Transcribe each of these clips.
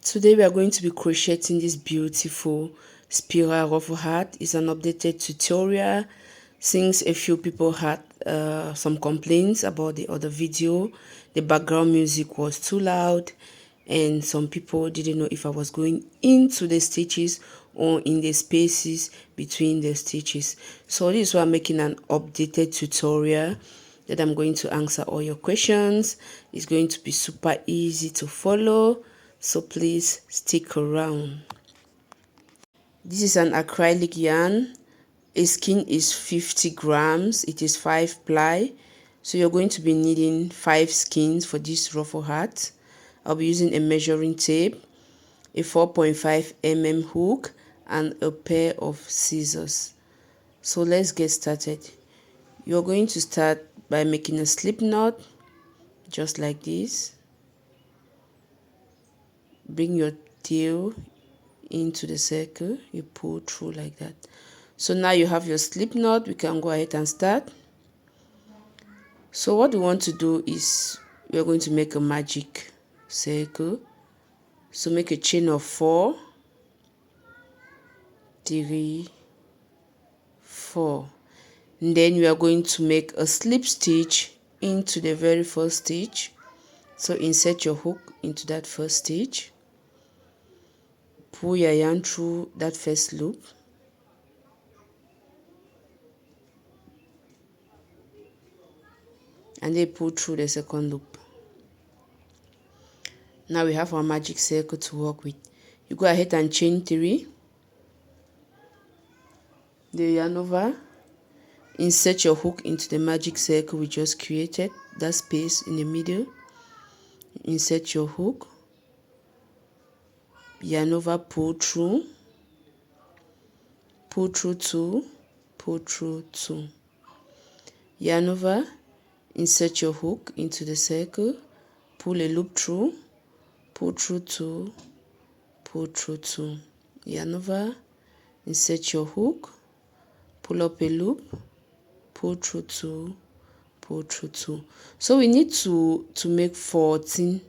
Today we are going to be crocheting this beautiful spiral ruffle hat. It's an updated tutorial since a few people had some complaints about the other video. The background music was too loud and some people didn't know if I was going into the stitches or in the spaces between the stitches. So this is why I'm making an updated tutorial that I'm going to answer all your questions. It's going to be super easy to follow, so please stick around. This is an acrylic yarn. A skein is 50 grams. It is 5 ply, so you're going to be needing 5 skeins for this ruffle hat. I'll be using a measuring tape, a 4.5 mm hook, and a pair of scissors. So let's get started. You're going to start by making a slip knot, just like this. Bring your tail into the circle, you pull through like that. So now you have your slip knot. We can go ahead and start. So what we want to do is we are going to make a magic circle. So make a chain of 4, 3, 4, and then we are going to make a slip stitch into the very first stitch. So insert your hook into that first stitch, pull your yarn through that first loop, and then pull through the second loop. Now we have our magic circle to work with. You go ahead and chain 3, the yarn over, insert your hook into the magic circle we just created, that space in the middle. Insert your hook, yarn over, pull through 2, pull through 2, yarn over, insert your hook into the circle, pull a loop through, pull through 2, pull through 2, yarn over, insert your hook, pull up a loop, pull through 2, pull through 2. So we need to make 14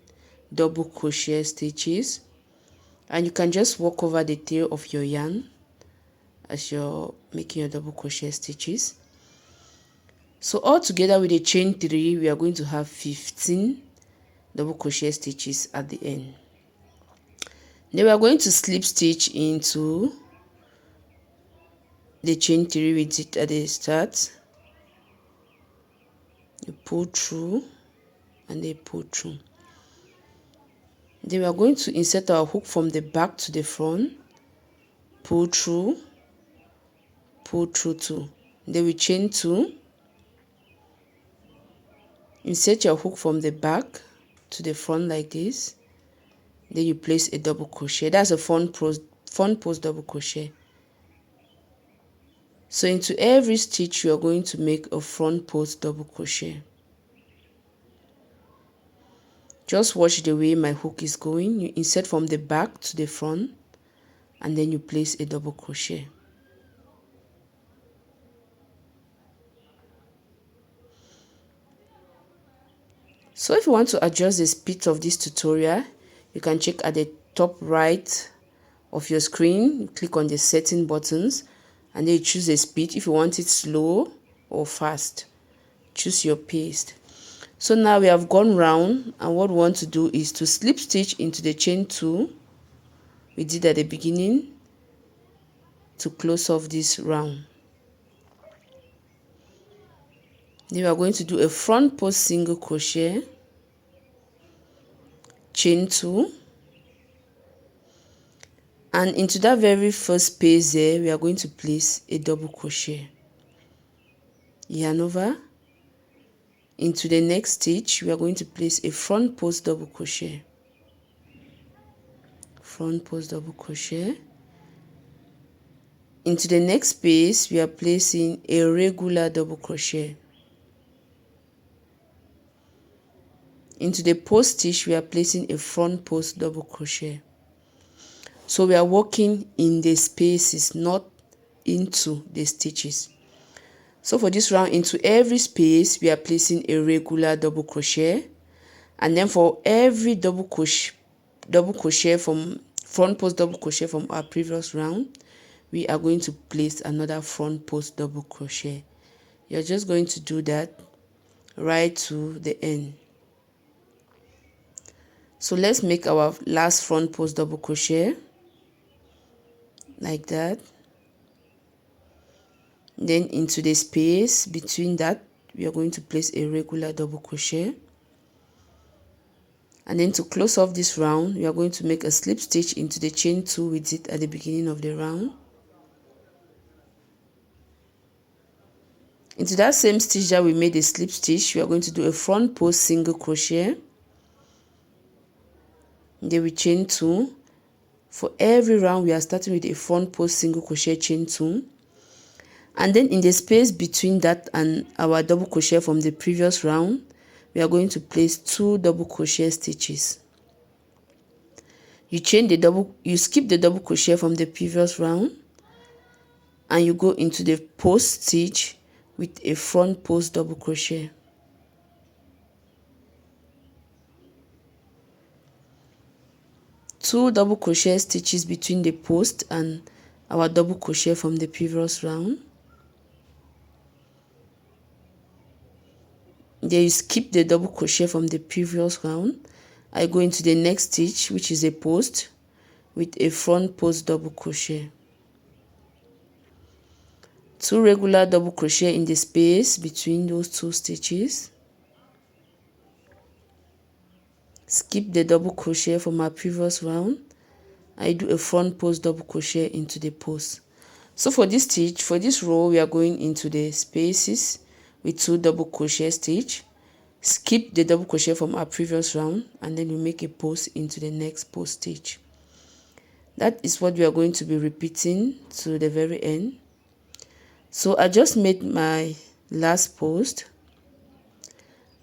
double crochet stitches, and you can just walk over the tail of your yarn as you're making your double crochet stitches. So all together with the chain 3, we are going to have 15 double crochet stitches at the end. Then we are going to slip stitch into the chain 3 we did at the start. You pull through and they pull through. Then we are going to insert our hook from the back to the front, pull through 2. Then we chain 2, insert your hook from the back to the front like this. Then you place a double crochet. That's a front post double crochet. So into every stitch you are going to make a front post double crochet. Just watch the way my hook is going. You insert from the back to the front and then you place a double crochet. So if you want to adjust the speed of this tutorial, you can check at the top right of your screen. You click on the setting buttons and then you choose the speed. If you want it slow or fast, choose your pace. So now we have gone round, and what we want to do is to slip stitch into the chain 2 we did at the beginning to close off this round. Then we are going to do a front post single crochet, chain 2, and into that very first space there we are going to place a double crochet, yarn over. Into the next stitch we are going to place a front post double crochet, front post double crochet. Into the next space we are placing a regular double crochet. Into the post stitch we are placing a front post double crochet. So we are working in the spaces, not into the stitches. So for this round, into every space we are placing a regular double crochet, and then for every double double crochet from front post double crochet from our previous round, we are going to place another front post double crochet. You're just going to do that right to the end. So let's make our last front post double crochet like that. Then into the space between that, we are going to place a regular double crochet. And then to close off this round, we are going to make a slip stitch into the chain 2 we did at the beginning of the round. Into that same stitch that we made a slip stitch, we are going to do a front post single crochet. Then we chain 2. For every round, we are starting with a front post single crochet, chain 2. And then in the space between that and our double crochet from the previous round, we are going to place 2 double crochet stitches. You skip the double crochet from the previous round, and you go into the post stitch with a front post double crochet. Two double crochet stitches between the post and our double crochet from the previous round. Then you skip the double crochet from the previous round. I go into the next stitch, which is a post, with a front post double crochet. 2 regular double crochet in the space between those 2 stitches. Skip the double crochet from our previous round. I do a front post double crochet into the post. So for this stitch, for this row, we are going into the spaces with 2 double crochet stitch. Skip the double crochet from our previous round, and then you make a post into the next post stitch. That is what we are going to be repeating to the very end. So I just made my last post.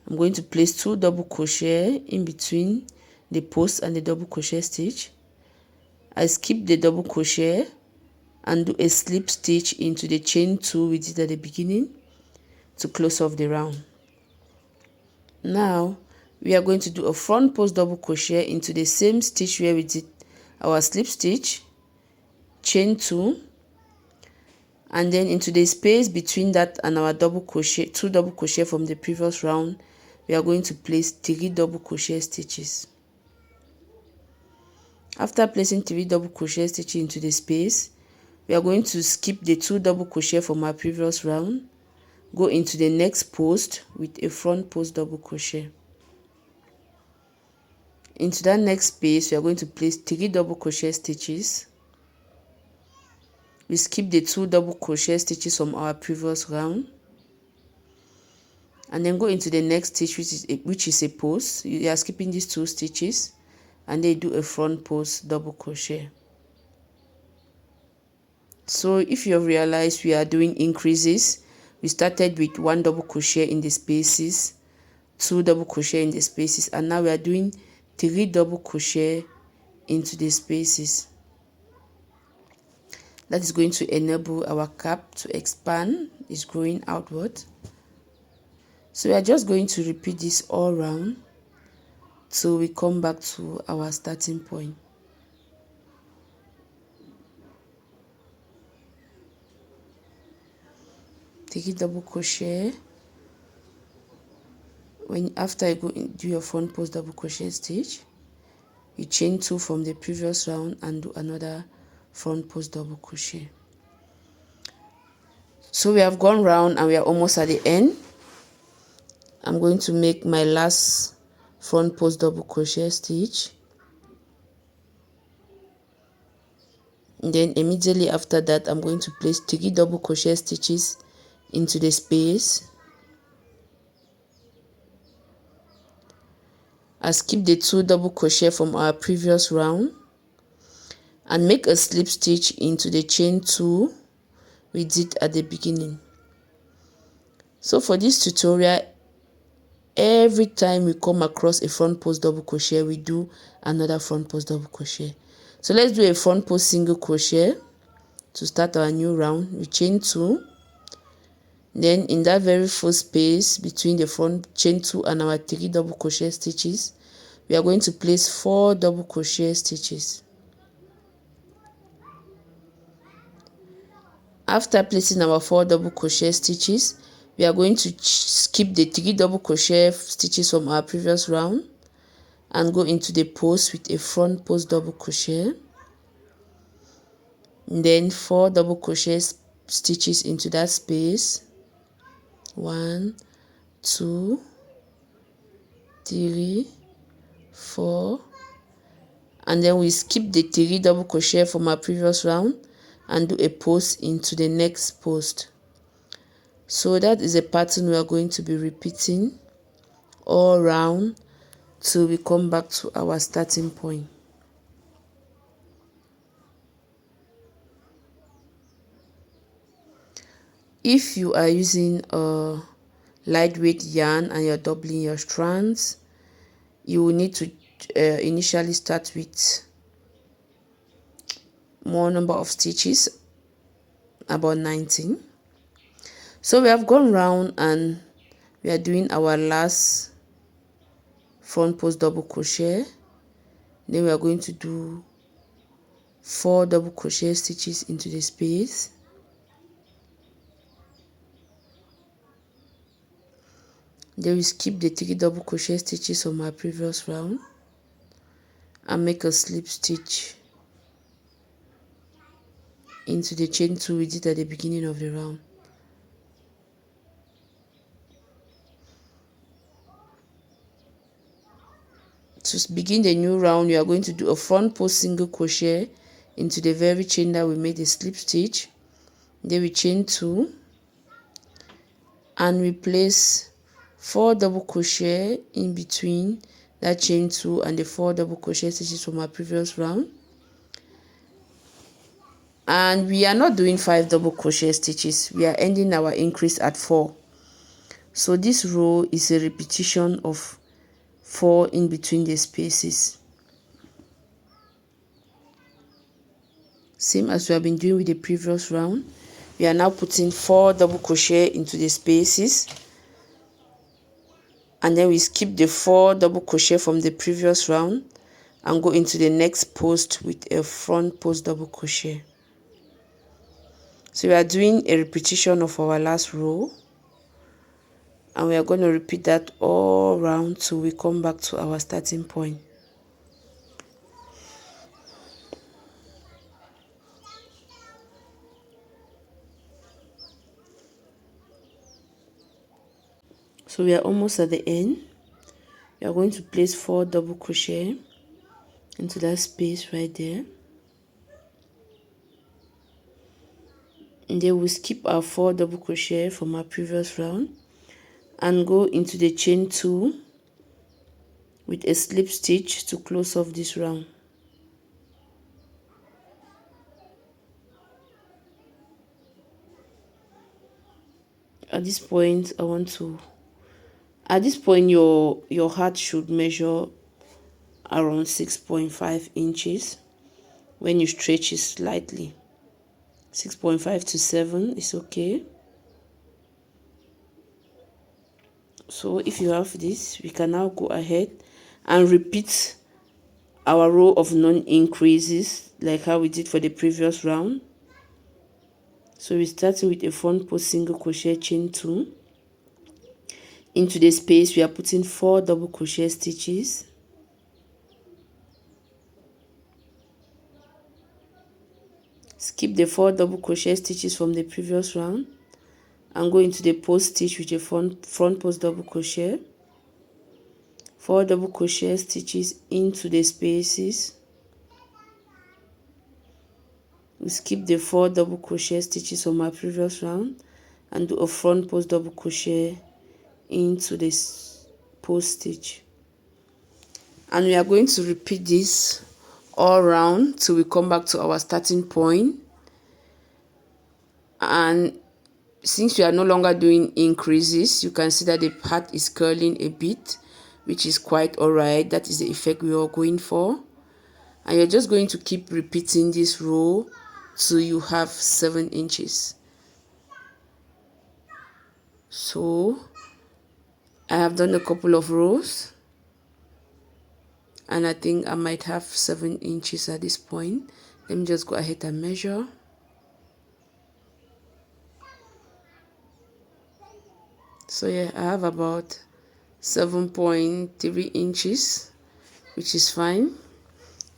I'm going to place 2 double crochet in between the post and the double crochet stitch. I skip the double crochet and do a slip stitch into the chain 2 we did at the beginning to close off the round. Now we are going to do a front post double crochet into the same stitch where we did our slip stitch, chain 2, and then into the space between that and our double crochet, 2 double crochet from the previous round, we are going to place 3 double crochet stitches. After placing 3 double crochet stitches into the space, we are going to skip the 2 double crochet from our previous round, go into the next post with a front post double crochet. Into that next space, we are going to place 3 double crochet stitches. We skip the 2 double crochet stitches from our previous round, and then go into the next stitch, which is a post. You are skipping these 2 stitches, and then do a front post double crochet. So if you have realized, we are doing increases. We started with 1 double crochet in the spaces, 2 double crochet in the spaces, and now we are doing 3 double crochet into the spaces. That is going to enable our cap to expand. It's growing outward. So we are just going to repeat this all round till we come back to our starting point. Take a double crochet. After you go and do your front post double crochet stitch, you chain 2 from the previous round and do another front post double crochet. So we have gone round and we are almost at the end. I'm going to make my last front post double crochet stitch. And then immediately after that, I'm going to place 3 double crochet stitches into the space. I skip the 2 double crochet from our previous round and make a slip stitch into the chain 2 we did at the beginning. So for this tutorial, every time we come across a front post double crochet, we do another front post double crochet. So let's do a front post single crochet to start our new round. We chain 2. Then in that very first space between the front chain 2 and our 3 double crochet stitches, we are going to place 4 double crochet stitches. After placing our 4 double crochet stitches, we are going to skip the 3 double crochet stitches from our previous round and go into the post with a front post double crochet, then 4 double crochet stitches into that space. 1, 2, 3, 4, and then we skip the 3 double crochet from our previous round and do a post into the next post. So that is a pattern we are going to be repeating all round till we come back to our starting point. If you are using a lightweight yarn and you're doubling your strands, you will need to initially start with more number of stitches, about 19. So we have gone round and we are doing our last front post double crochet. Then we are going to do 4 double crochet stitches into the space. Then we skip the 3 double crochet stitches from our previous round and make a slip stitch into the chain 2 we did at the beginning of the round. To begin the new round, you are going to do a front post single crochet into the very chain that we made a slip stitch. Then we chain 2 and we place 4 double crochet in between that chain 2 and the 4 double crochet stitches from our previous round. And we are not doing 5 double crochet stitches, we are ending our increase at 4. So this row is a repetition of 4 in between the spaces, same as we have been doing with the previous round. We are now putting 4 double crochet into the spaces, and then we skip the 4 double crochet from the previous round and go into the next post with a front post double crochet. So we are doing a repetition of our last row, and we are going to repeat that all round till we come back to our starting point. So we are almost at the end. We are going to place 4 double crochet into that space right there, and then we skip our 4 double crochet from our previous round and go into the chain 2 with a slip stitch to close off this round. At this point your heart should measure around 6.5 inches when you stretch it slightly. 6.5 to 7 is okay. So if you have this, we can now go ahead and repeat our row of non-increases like how we did for the previous round. So we're starting with a front post single crochet, chain 2. Into the space we are putting 4 double crochet stitches. Skip the 4 double crochet stitches from the previous round and go into the post stitch with a front post double crochet. 4 double crochet stitches into the spaces. We skip the 4 double crochet stitches from our previous round and do a front post double crochet into this post stitch, and we are going to repeat this all round till we come back to our starting point. And since we are no longer doing increases, you can see that the part is curling a bit, which is quite alright. That is the effect we are going for, and you're just going to keep repeating this row till you have 7 inches. So I have done a couple of rows, and I think I might have 7 inches at this point. Let me just go ahead and measure. So yeah, I have about 7.3 inches, which is fine.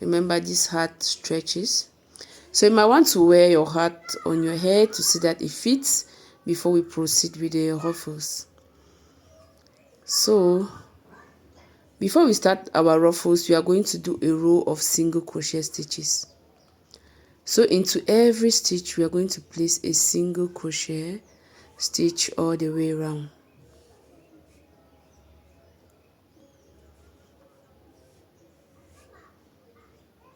Remember, this hat stretches, so you might want to wear your hat on your head to see that it fits before we proceed with the ruffles. So before we start our ruffles, we are going to do a row of single crochet stitches. So into every stitch we are going to place a single crochet stitch all the way around.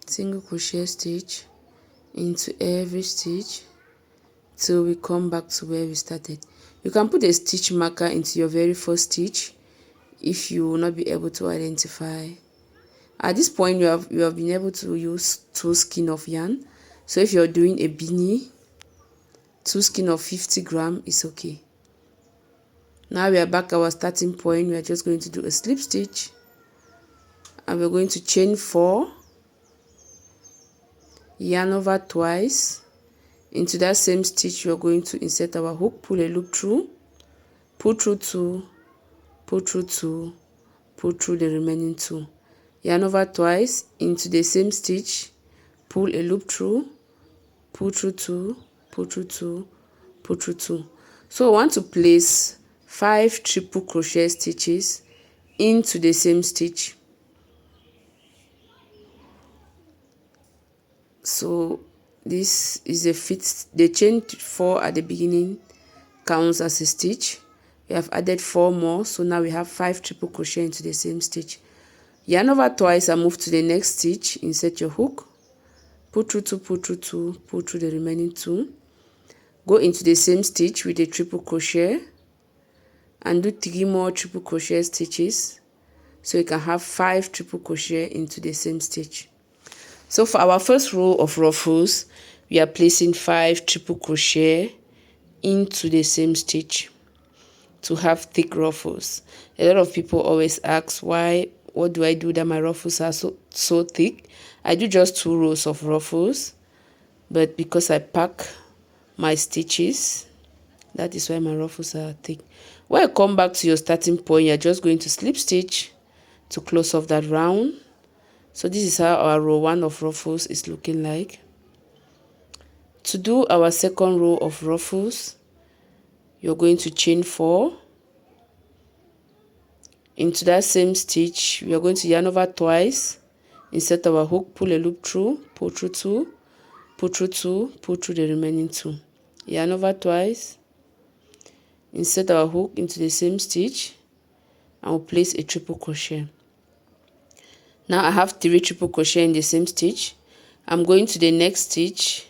Single crochet stitch into every stitch till we come back to where we started. You can put a stitch marker into your very first stitch if you will not be able to identify. At this point you have been able to use 2 skein of yarn. So if you're doing a beanie, 2 skein of 50 grams is okay. Now we are back at our starting point. We are just going to do a slip stitch, and we're going to chain 4, yarn over twice. Into that same stitch we are going to insert our hook, pull a loop through, pull through 2, pull through 2, pull through the remaining 2, yarn over twice. Into the same stitch, pull a loop through, pull through 2, pull through 2, pull through 2. So I want to place 5 triple crochet stitches into the same stitch. So this is a fit. The chain 4 at the beginning counts as a stitch. We have added 4 more, so now we have 5 triple crochet into the same stitch. Yarn over twice and move to the next stitch. Insert your hook, pull through 2, pull through 2, pull through the remaining 2. Go into the same stitch with a triple crochet and do 3 more triple crochet stitches, so you can have 5 triple crochet into the same stitch. So for our first row of ruffles, we are placing 5 triple crochet into the same stitch to have thick ruffles. A lot of people always ask, what do I do that my ruffles are so thick? I do just 2 rows of ruffles, but because I pack my stitches, that is why my ruffles are thick. When you come back to your starting point, you're just going to slip stitch to close off that round. So this is how our row 1 of ruffles is looking like. To do our second row of ruffles, you're going to chain 4. Into that same stitch, we are going to yarn over twice, insert our hook, pull a loop through, pull through 2, pull through 2, pull through the remaining 2. Yarn over twice, insert our hook into the same stitch, and we'll place a triple crochet. Now I have 3 triple crochet in the same stitch. I'm going to the next stitch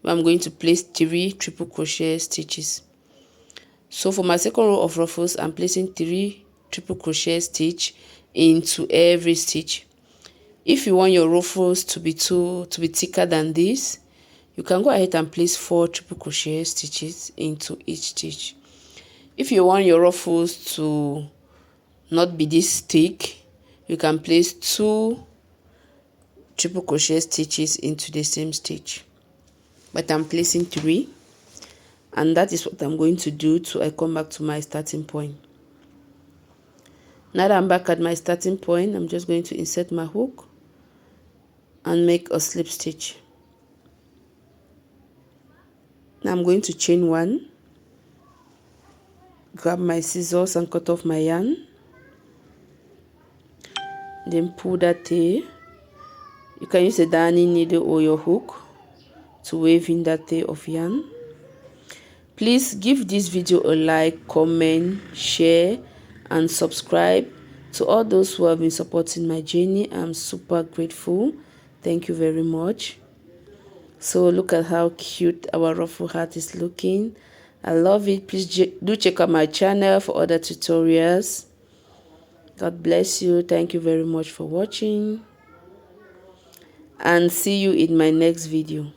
where I'm going to place 3 triple crochet stitches. So for my second row of ruffles, I'm placing 3 triple crochet stitch into every stitch. If you want your ruffles to be thicker than this, you can go ahead and place 4 triple crochet stitches into each stitch. If you want your ruffles to not be this thick, you can place 2 triple crochet stitches into the same stitch, but I'm placing 3, and that is what I'm going to do till I come back to my starting point. Now that I'm back at my starting point, I'm just going to insert my hook and make a slip stitch. Now I'm going to chain 1, grab my scissors and cut off my yarn, then pull that tail. You can use a darning needle or your hook to weave in that tail of yarn. Please give this video a like, comment, share, and subscribe. To all those who have been supporting my journey, I'm super grateful. Thank you very much. So look at how cute our ruffle hat is looking. I love it. Please do check out my channel for other tutorials. God bless you. Thank you very much for watching, and see you in my next video.